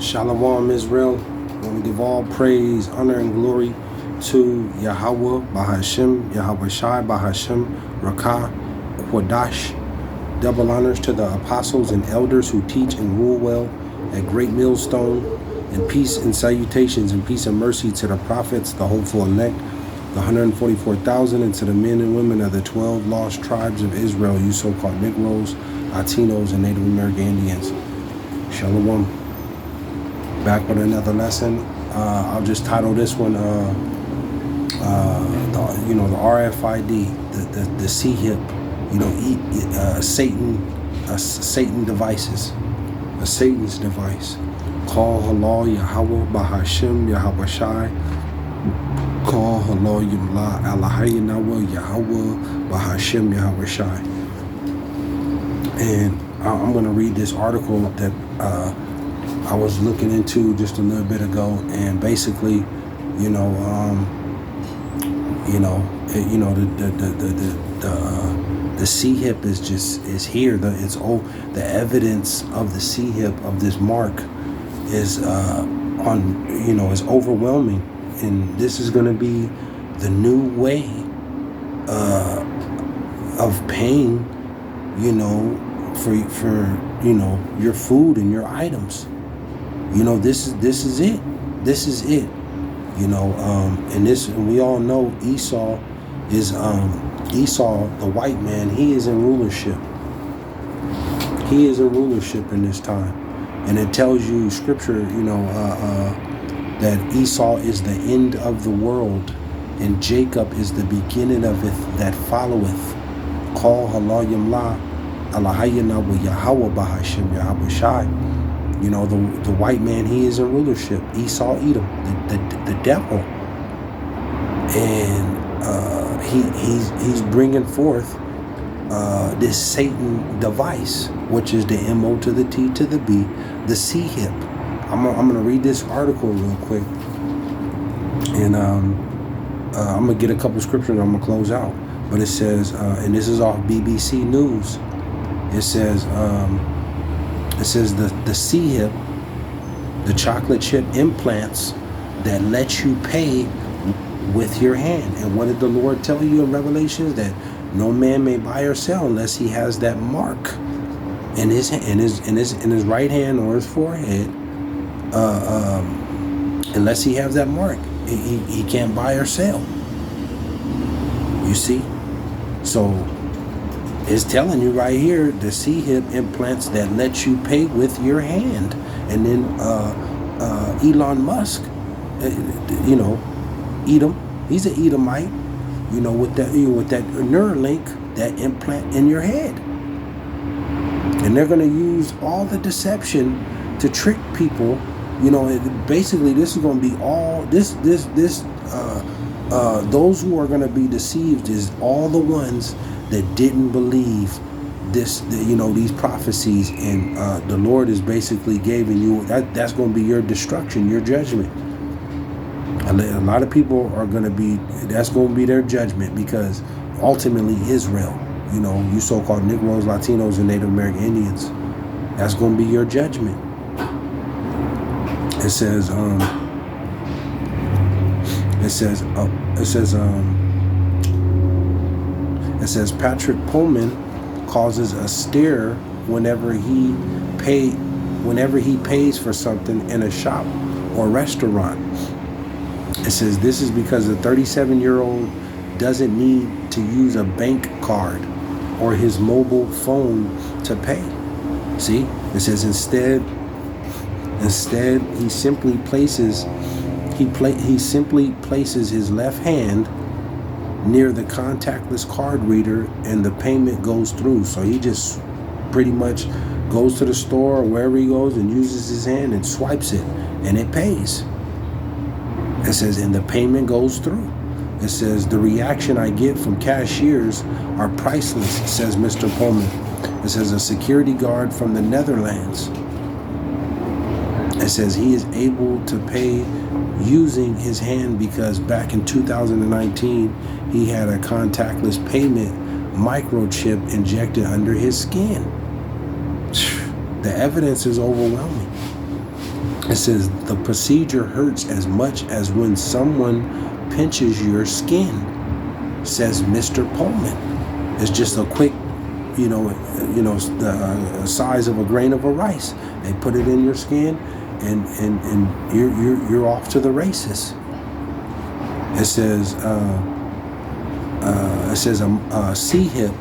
Shalom Israel. I want to give all praise, honor, and glory to Yahawah, BASHAM, YAHAWAHSHI, BASHAM, Rakah, Quadash. Double honors to the apostles and elders who teach and rule well at Great Millstone, and peace and salutations and peace and mercy to the prophets, the hopeful elect, the 144,000, and to the men and women of the 12 lost tribes of Israel, you so-called Negroes, Latinos, and Native American Indians. Shalom. Back with another lesson. I'll just title this one, the Rfid, the C-hip, Satan devices, a Satan's device. Call halal Yahawah, BASHAM, YAHAWAHSHI. Call halal Yumla, Allahayinawa, Yahawah, BASHAM, YAHAWAHSHI. And I'm going to read this article that I was looking into just a little bit ago, and basically, the C-hip is here. The evidence of the C-hip of this mark is is overwhelming, and this is going to be the new way of paying, for your food and your items. This is it. This is it. And we all know Esau is Esau, the white man. He is in rulership. He is in rulership in this time, and it tells you scripture, that Esau is the end of the world, and Jacob is the beginning of it that followeth. Call halal yamla, Allahayina wa Yahawah, BASHAM, YAHAWAHSHI. The white man, he is in rulership. Esau, Edom, the devil, and he's bringing forth this Satan device, which is the M-O to the T to the B, the C-hip. I'm gonna read this article real quick, and I'm gonna get a couple scriptures and I'm gonna close out. But it says, and this is off BBC News. It says the C-hip, the chocolate chip implants that let you pay with your hand. And what did the Lord tell you in Revelations? That no man may buy or sell unless he has that mark in his right hand or his forehead. Unless he has that mark, he can't buy or sell. You see? So it's telling you right here, the C-hip implants that let you pay with your hand. And then Elon Musk, Edom, he's an Edomite, with that Neuralink, that implant in your head. And they're going to use all the deception to trick people. Basically this is going to be all those who are going to be deceived is all the ones that didn't believe these prophecies, and the Lord is basically giving you that's going to be your destruction, your judgment. A lot of people are going to be, that's going to be their judgment, because ultimately Israel, you so-called Negroes, Latinos, and Native American Indians, that's going to be your judgment. It says Patrick Pullman causes a stir whenever he pays for something in a shop or restaurant. It says this is because the 37-year-old doesn't need to use a bank card or his mobile phone to pay. See, it says instead he simply places his left hand near the contactless card reader, and the payment goes through. So he just pretty much goes to the store or wherever he goes and uses his hand and swipes it, and it pays. It says, and the payment goes through. It says, the reaction I get from cashiers are priceless, says Mr. Pullman. It says, a security guard from the Netherlands. It says he is able to pay using his hand because back in 2019 he had a contactless payment microchip injected under his skin. The evidence is overwhelming. It says the procedure hurts as much as when someone pinches your skin, says Mr. Pullman. It's just a quick, the size of a grain of rice. They put it in your skin, and you're off to the races. It says a C-hip,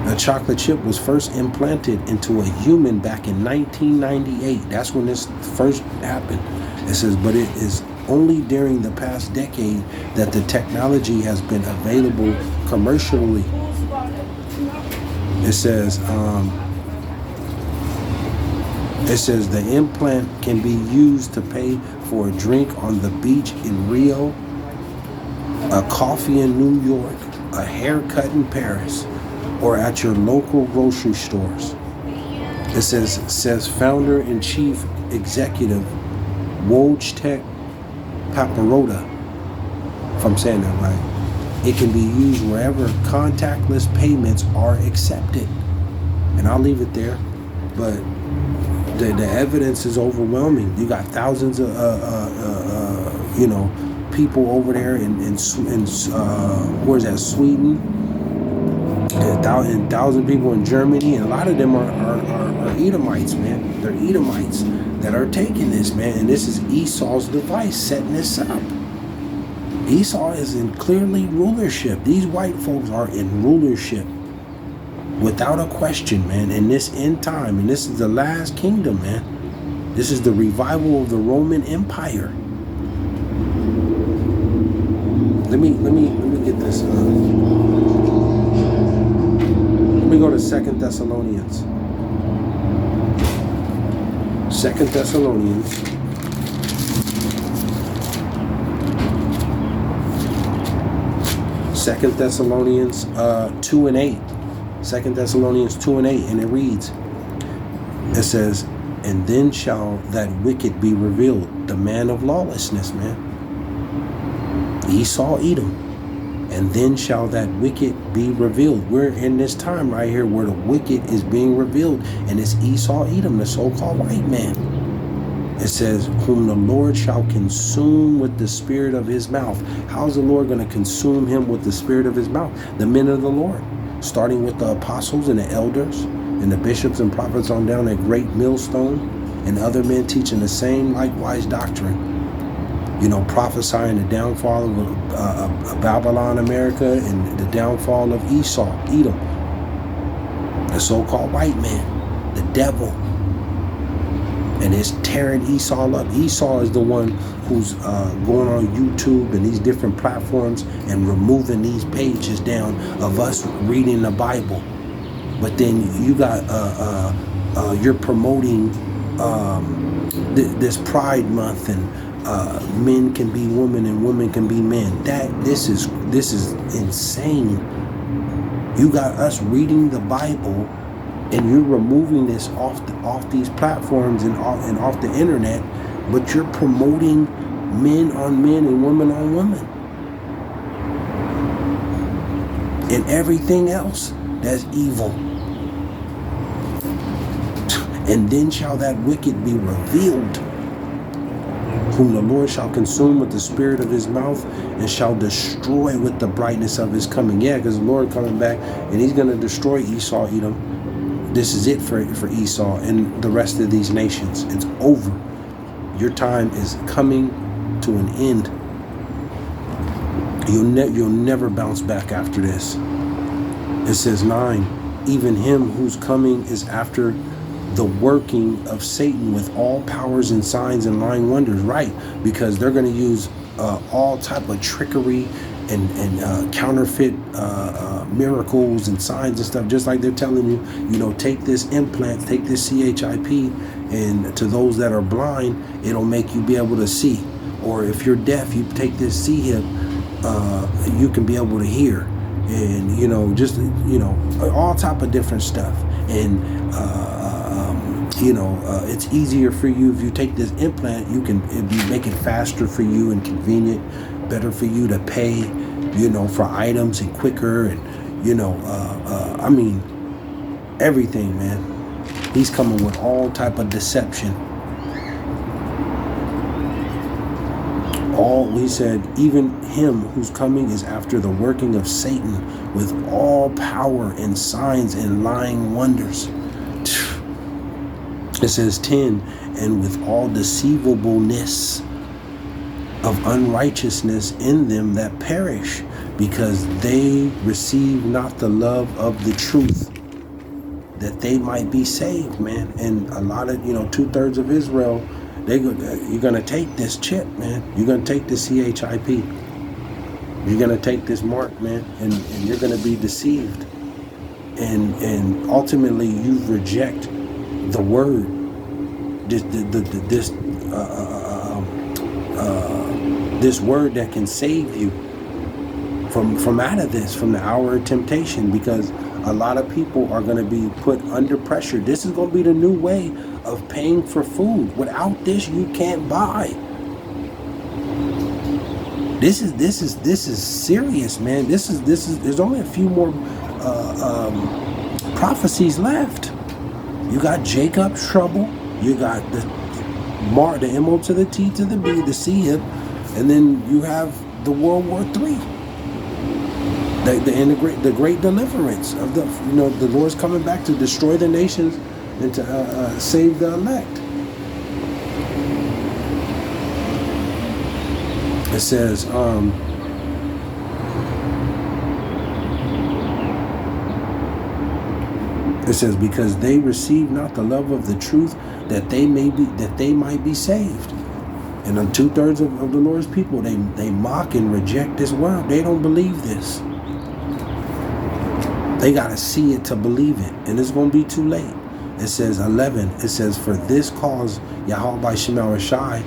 a chocolate chip, was first implanted into a human back in 1998. That's when this first happened. It says, but it is only during the past decade that the technology has been available commercially. It says the implant can be used to pay for a drink on the beach in Rio, a coffee in New York, a haircut in Paris, or at your local grocery stores. It says founder and chief executive Wojtek Paparoda, if I'm saying that right. It can be used wherever contactless payments are accepted. And I'll leave it there, but the evidence is overwhelming. You got thousands of people over there in where's that, Sweden, and 1,000 people in Germany, and a lot of them are Edomites, man. They're Edomites that are taking this, man. And this is Esau's device setting this up. Esau is in clearly rulership. These white folks are in rulership without a question, man, in this end time. And this is the last kingdom, man. This is the revival of the Roman Empire. Let me get this. Let me go to 2 Thessalonians. 2 Thessalonians. 2 Thessalonians 2 and 8. 2 Thessalonians 2 and 8, and it reads, it says, and then shall that wicked be revealed, the man of lawlessness, man. Esau, Edom. And then shall that wicked be revealed. We're in this time right here where the wicked is being revealed, and it's Esau, Edom, the so-called white man. It says, whom the Lord shall consume with the spirit of his mouth. How's the Lord going to consume him with the spirit of his mouth? The men of the Lord, starting with the apostles and the elders and the bishops and prophets on down, that great millstone, and other men teaching the same likewise doctrine. Prophesying the downfall of Babylon, America, and the downfall of Esau, Edom, the so-called white man, the devil. And it's tearing Esau up. Esau is the one who's going on YouTube and these different platforms and removing these pages down of us reading the Bible. But then you got you're promoting this Pride Month, and men can be women and women can be men. This is insane. You got us reading the Bible, and you're removing this off these platforms and off the internet, but you're promoting men on men and women on women and everything else that's evil. And then shall that wicked be revealed, whom the Lord shall consume with the spirit of his mouth, and shall destroy with the brightness of his coming. Yeah, because the Lord coming back, and he's going to destroy Esau, Edom. This is it for Esau and the rest of these nations. It's over. Your time is coming to an end. You'll never bounce back after this. It says 9, even him whose coming is after the working of Satan with all powers and signs and lying wonders. Right, because they're going to use all type of trickery and counterfeit miracles and signs and stuff, just like they're telling you, take this implant, take this CHIP, and to those that are blind, it'll make you be able to see. Or if you're deaf, you take this C-hip, you can be able to hear. And, all type of different stuff. And, it's easier for you if you take this implant. It'd make it faster for you and convenient, better for you to pay, for items and quicker, and everything, man. He's coming with all type of deception. he said, even him whose coming is after the working of Satan with all power and signs and lying wonders. It says 10, and with all deceivableness of unrighteousness in them that perish, because they receive not the love of the truth, that they might be saved, man. And a lot of, 2/3 of Israel, you're gonna take this chip, man. You're gonna take the CHIP. You're gonna take this mark, man, and you're gonna be deceived. And ultimately, you reject the word. This word that can save you from out of this, from the hour of temptation, because a lot of people are going to be put under pressure. This is going to be the new way of paying for food. Without this, you can't buy. This is serious, man. This is. There's only a few more prophecies left. You got Jacob's trouble. You got the M-O to the T to the B, the C-hip, and then you have the World War III. The great deliverance of the Lord's coming back to destroy the nations and to save the elect. It says, because they receive not the love of the truth, that they might be saved. And on 2/3 of the Lord's people, they mock and reject this word. They don't believe this. They got to see it to believe it, and it's going to be too late. It says 11. It says, for this cause YAHAWAHSHI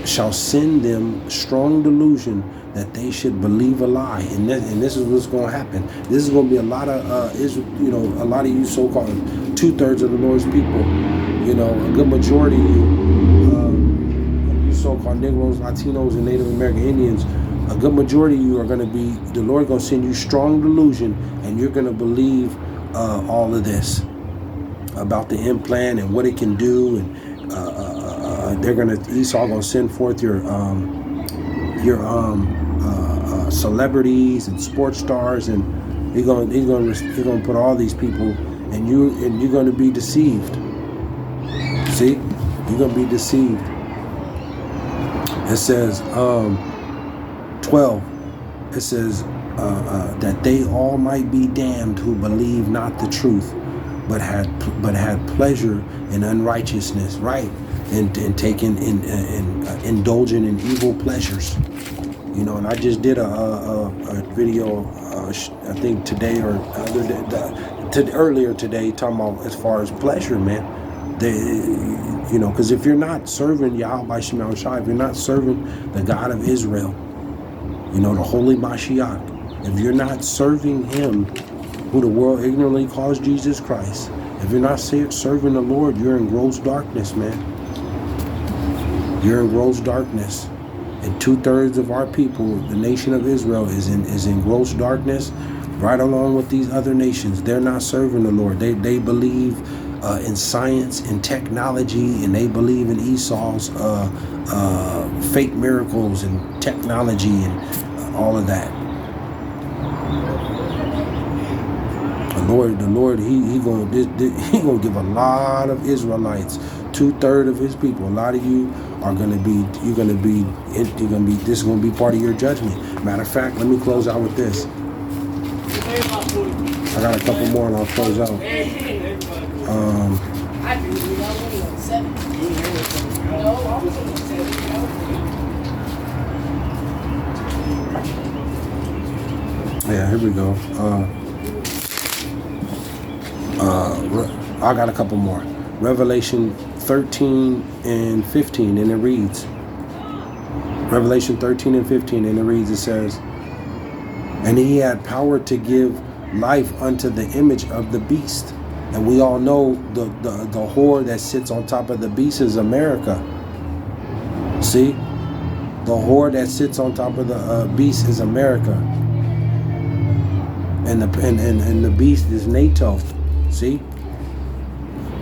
shall send them strong delusion that they should believe a lie, and this is what's going to happen. This is going to be a lot of a lot of you so-called 2/3 of the Lord's people, a good majority of you so-called Negroes, Latinos, and Native American Indians. A good majority of you are going to be, the Lord going to send you strong delusion, and you're going to believe all of this about the implant and what it can do, and Esau going to send forth your celebrities and sports stars, and he's going to put all these people, and you're going to be deceived. See, you're going to be deceived. It says 12. It says that they all might be damned who believe not the truth, but had pleasure in unrighteousness, right? And taking indulging in evil pleasures. And I just did a video, I think today or earlier today, talking about as far as pleasure, man. Because if you're not serving YAHAWAHSHI, if you're not serving the God of Israel, the Holy Mashiach, if you're not serving him, who the world ignorantly calls Jesus Christ, if you're not serving the Lord, you're in gross darkness, man. You're in gross darkness. And 2/3 of our people, the nation of Israel, is in gross darkness, right along with these other nations. They're not serving the Lord. They believe in science and technology, and they believe in Esau's fake miracles and technology and all of that. The Lord, he gonna give a lot of Israelites, 2/3 of his people. A lot of you are gonna be, this is gonna be part of your judgment. Matter of fact, let me close out with this. I got a couple more and I'll close out. Yeah, here we go. I got a couple more. Revelation 13 and 15, and it reads, Revelation 13 and 15, and it reads, it says, and he had power to give life unto the image of the beast. And we all know the whore that sits on top of the beast is America. See? The whore that sits on top of the beast is America. And the beast is NATO. See?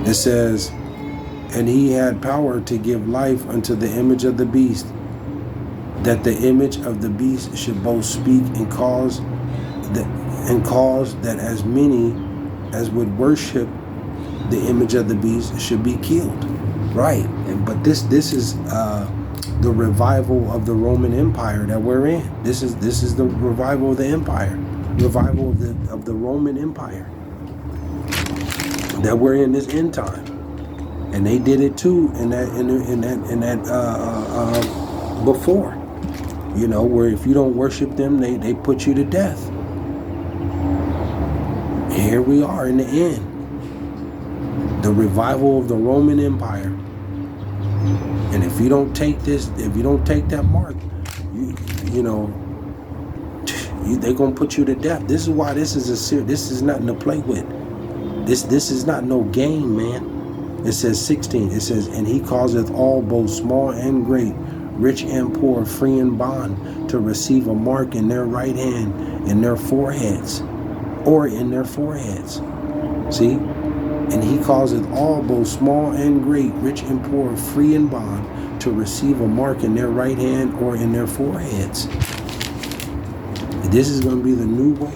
It says, And he had power to give life unto the image of the beast, that the image of the beast should both speak and cause that as many as would worship the image of the beast should be killed. Right. But this is the revival of the Roman Empire that we're in. This is the revival of the empire, revival of the Roman Empire that we're in this end time. And they did it too in that before, you know, where if you don't worship them, they put you to death. And here we are in the end, the revival of the Roman Empire. And if you don't take this, if you don't take that mark, they're gonna put you to death. This is why this is nothing to play with. This is not no game, man. It says 16, it says, and he causeth all, both small and great, rich and poor, free and bond, to receive a mark in their right hand, in their foreheads, or in their foreheads. See? And he causeth all, both small and great, rich and poor, free and bond, to receive a mark in their right hand or in their foreheads. This is going to be the new way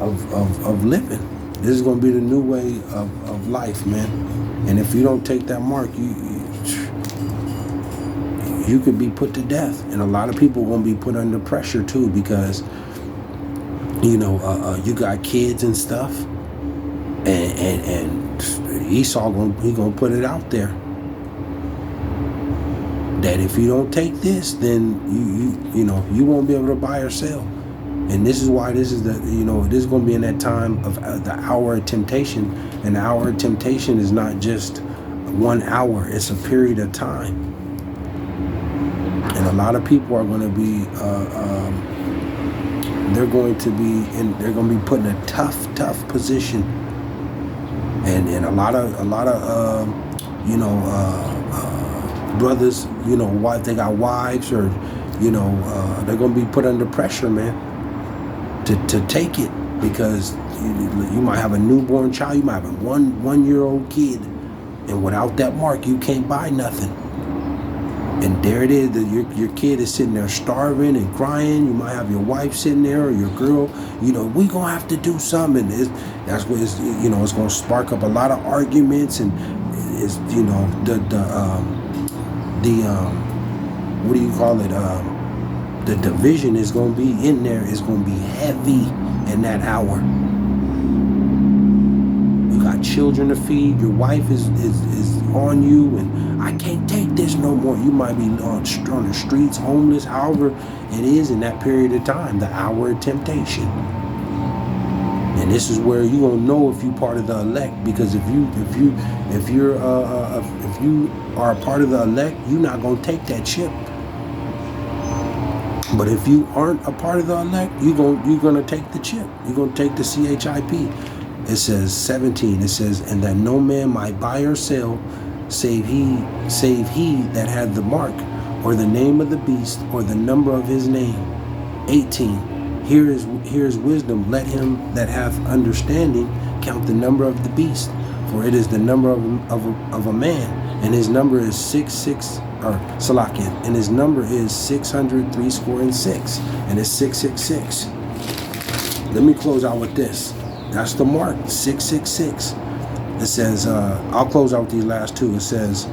of living. This is going to be the new way of life, man. And if you don't take that mark, you could be put to death. And a lot of people are going to be put under pressure too, because you got kids and stuff, and Esau gonna put it out there that if you don't take this, then you won't be able to buy or sell. And this is why this is this is going to be in that time of the hour of temptation. And the hour of temptation is not just 1 hour, it's a period of time. And a lot of people are going to be they're going to be put in a tough position. And a lot of brothers, they got wives, or they're going to be put under pressure, man, to take it, because you might have a newborn child, you might have a one-year-old kid, and without that mark, you can't buy nothing. And there it is, your kid is sitting there starving and crying. You might have your wife sitting there, or your girl. We gonna have to do something. That's what it's gonna spark up a lot of arguments, and it's what do you call it? The division is gonna be in there. It's gonna be heavy in that hour. You got children to feed. Your wife is on you, and I can't take this no more. You might be on the streets, homeless, however it is in that period of time, the hour of temptation. And this is where you gonna know if you part of the elect, because if you are a part of the elect, you're not gonna take that chip. But if you aren't a part of the elect, you're gonna take the chip. You're gonna take the CHIP. It says 17. It says, and that no man might buy or sell, save he that had the mark, or the name of the beast, or the number of his name. 18. Here is wisdom. Let him that hath understanding count the number of the beast, for it is the number of a man, and his number is 66. And his number is 666, and it's 666. Let me close out with this. That's the mark, 666. It says, I'll close out with these last two. It says,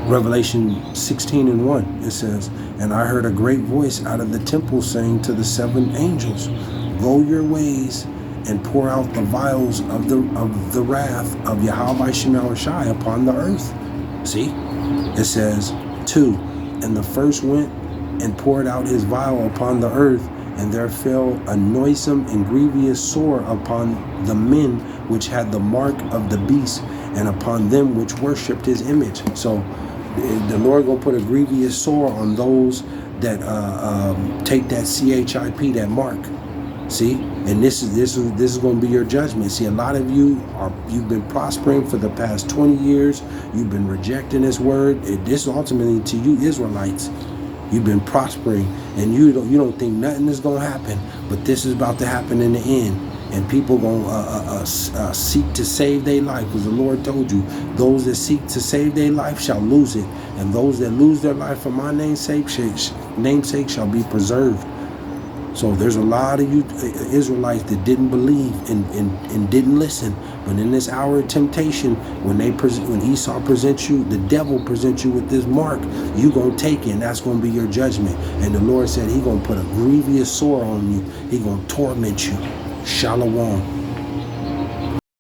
Revelation 16:1. It says, and I heard a great voice out of the temple saying to the 7 angels, go your ways and pour out the vials of the wrath of YAHAWAHSHI upon the earth. See, it says 2, and the first went and poured out his vial upon the earth, and there fell a noisome and grievous sore upon the men which had the mark of the beast, and upon them which worshipped his image. So the Lord gonna put a grievous sore on those that take that CHIP, that mark. See, and this is going to be your judgment. See, a lot of you've been prospering for the past 20 years. You've been rejecting this word. This ultimately to you Israelites. You've been prospering, and you don't think nothing is going to happen, but this is about to happen in the end. and people gonna seek to save their life, because the Lord told you, those that seek to save their life shall lose it, and those that lose their life for my namesake shall be preserved. So there's a lot of you Israelites that didn't believe and didn't listen. But in this hour of temptation, when Esau presents you, the devil presents you with this mark, you gonna take it, and that's gonna be your judgment. And the Lord said he gonna put a grievous sore on you. He gonna torment you. Shalom.